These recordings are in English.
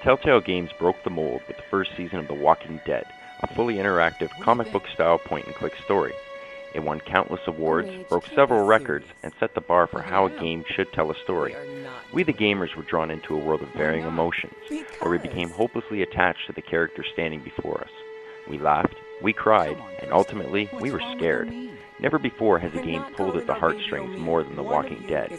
Telltale Games broke the mold with the first season of The Walking Dead, a fully interactive comic book style point-and-click story. It won countless awards, broke several records, and set the bar for how a game should tell a story. We the gamers were drawn into a world of varying emotions, where we became hopelessly attached to the characters standing before us. We laughed, we cried, and ultimately, we were scared. Never before has a game pulled at the heartstrings more than The Walking Dead.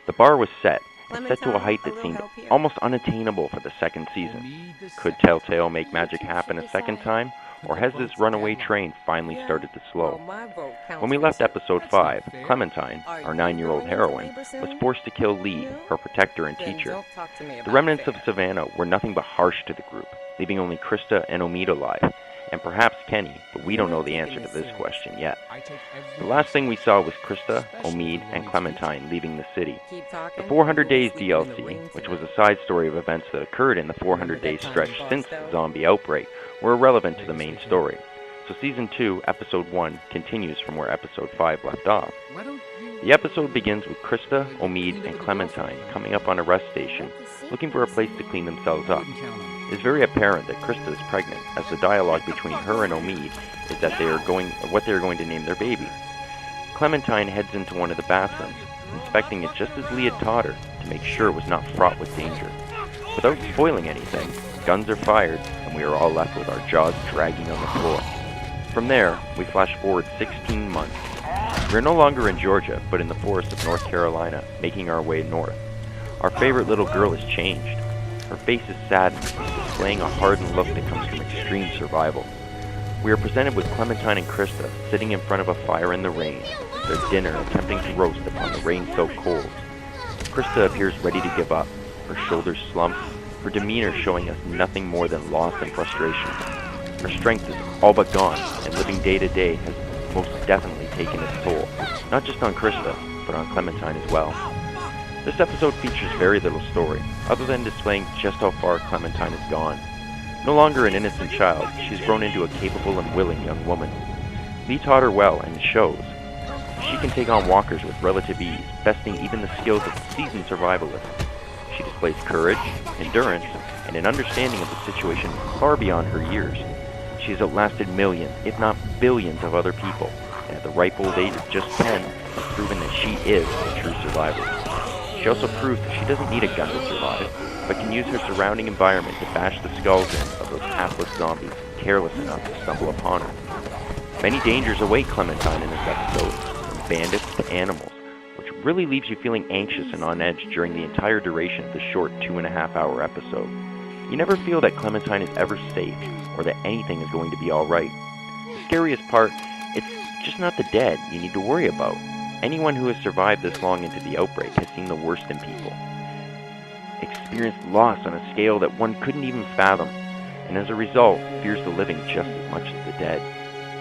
The bar was set, and set to a height that seemed almost unattainable for the second season. Could Telltale make magic happen a second time, or has this runaway train finally started to slow? When we left episode 5, Clementine, our 9-year-old heroine, was forced to kill Lee, her protector and teacher. The remnants of Savannah were nothing but harsh to the group, leaving only Krista and Omid alive, and perhaps Kenny, but we don't know the answer to this question yet. The last thing we saw was Krista, Omid, and Clementine leaving the city. The 400 Days DLC, which was a side story of events that occurred in the 400 Days stretch since the zombie outbreak, were irrelevant to the main story. So Season 2, Episode 1 continues from where Episode 5 left off. The episode begins with Krista, Omid, and Clementine coming up on a rest station, looking for a place to clean themselves up. It is very apparent that Krista is pregnant, as the dialogue between her and Omid is that what they are going to name their baby. Clementine heads into one of the bathrooms, inspecting it just as Lee had taught her, to make sure it was not fraught with danger. Without spoiling anything, guns are fired, and we are all left with our jaws dragging on the floor. From there, we flash forward 16 months. We are no longer in Georgia, but in the forests of North Carolina, making our way north. Our favorite little girl has changed. Her face is saddened, displaying a hardened look that comes from extreme survival. We are presented with Clementine and Krista sitting in front of a fire in the rain, their dinner attempting to roast upon the rain-soaked coals. Krista appears ready to give up, her shoulders slumped, her demeanor showing us nothing more than loss and frustration. Her strength is all but gone, and living day to day has most definitely taken its toll, not just on Krista, but on Clementine as well. This episode features very little story, other than displaying just how far Clementine has gone. No longer an innocent child, she's grown into a capable and willing young woman. Lee taught her well, and it shows. She can take on walkers with relative ease, besting even the skills of a seasoned survivalist. She displays courage, endurance, and an understanding of the situation far beyond her years. She has outlasted millions, if not billions, of other people, and at the ripe old age of just 10, has proven that she is a true survivor. She also proves that she doesn't need a gun to survive, but can use her surrounding environment to bash the skulls in of those hapless zombies careless enough to stumble upon her. Many dangers await Clementine in this episode, from bandits to animals, which really leaves you feeling anxious and on edge during the entire duration of the short 2.5-hour episode. You never feel that Clementine is ever safe, or that anything is going to be alright. The scariest part, it's just not the dead you need to worry about. Anyone who has survived this long into the outbreak has seen the worst in people, experienced loss on a scale that one couldn't even fathom, and as a result, fears the living just as much as the dead.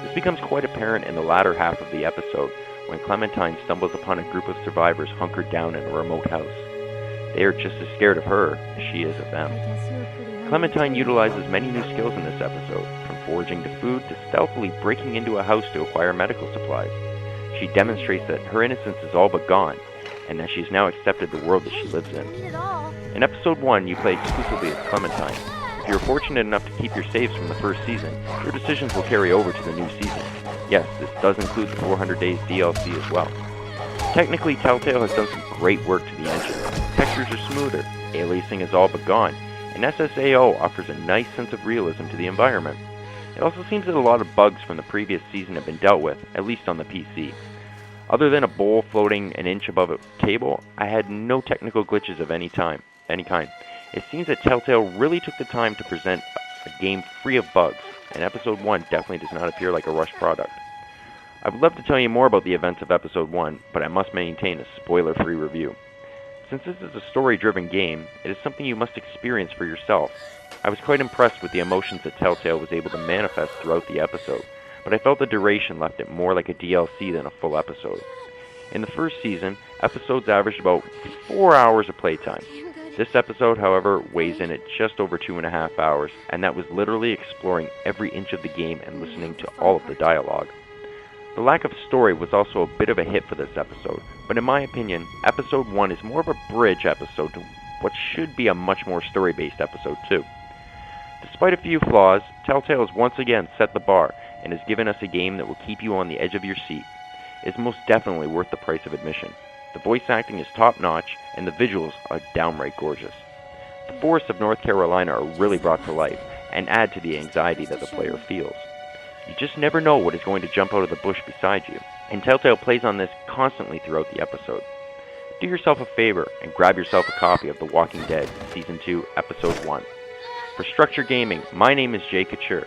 This becomes quite apparent in the latter half of the episode, when Clementine stumbles upon a group of survivors hunkered down in a remote house. They are just as scared of her as she is of them. Clementine utilizes many new skills in this episode, from foraging to food to stealthily breaking into a house to acquire medical supplies. She demonstrates that her innocence is all but gone, and that she's now accepted the world that she lives in. In Episode 1, you play exclusively as Clementine. If you're fortunate enough to keep your saves from the first season, your decisions will carry over to the new season. Yes, this does include the 400 Days DLC as well. Technically, Telltale has done some great work to the engine. Textures are smoother, aliasing is all but gone, and SSAO offers a nice sense of realism to the environment. It also seems that a lot of bugs from the previous season have been dealt with, at least on the PC. Other than a bowl floating an inch above a table, I had no technical glitches of any kind. It seems that Telltale really took the time to present a game free of bugs, and Episode 1 definitely does not appear like a rushed product. I would love to tell you more about the events of Episode 1, but I must maintain a spoiler-free review. Since this is a story-driven game, it is something you must experience for yourself. I was quite impressed with the emotions that Telltale was able to manifest throughout the episode, but I felt the duration left it more like a DLC than a full episode. In the first season, episodes averaged about 4 hours of playtime. This episode, however, weighs in at just over 2.5 hours, and that was literally exploring every inch of the game and listening to all of the dialogue. The lack of story was also a bit of a hit for this episode, but in my opinion, Episode 1 is more of a bridge episode to what should be a much more story-based episode 2. Despite a few flaws, Telltale has once again set the bar and has given us a game that will keep you on the edge of your seat. It is most definitely worth the price of admission. The voice acting is top-notch, and the visuals are downright gorgeous. The forests of North Carolina are really brought to life and add to the anxiety that the player feels. You just never know what is going to jump out of the bush beside you, and Telltale plays on this constantly throughout the episode. Do yourself a favor and grab yourself a copy of The Walking Dead Season 2, Episode 1. For Structure Gaming, my name is Jay Couture.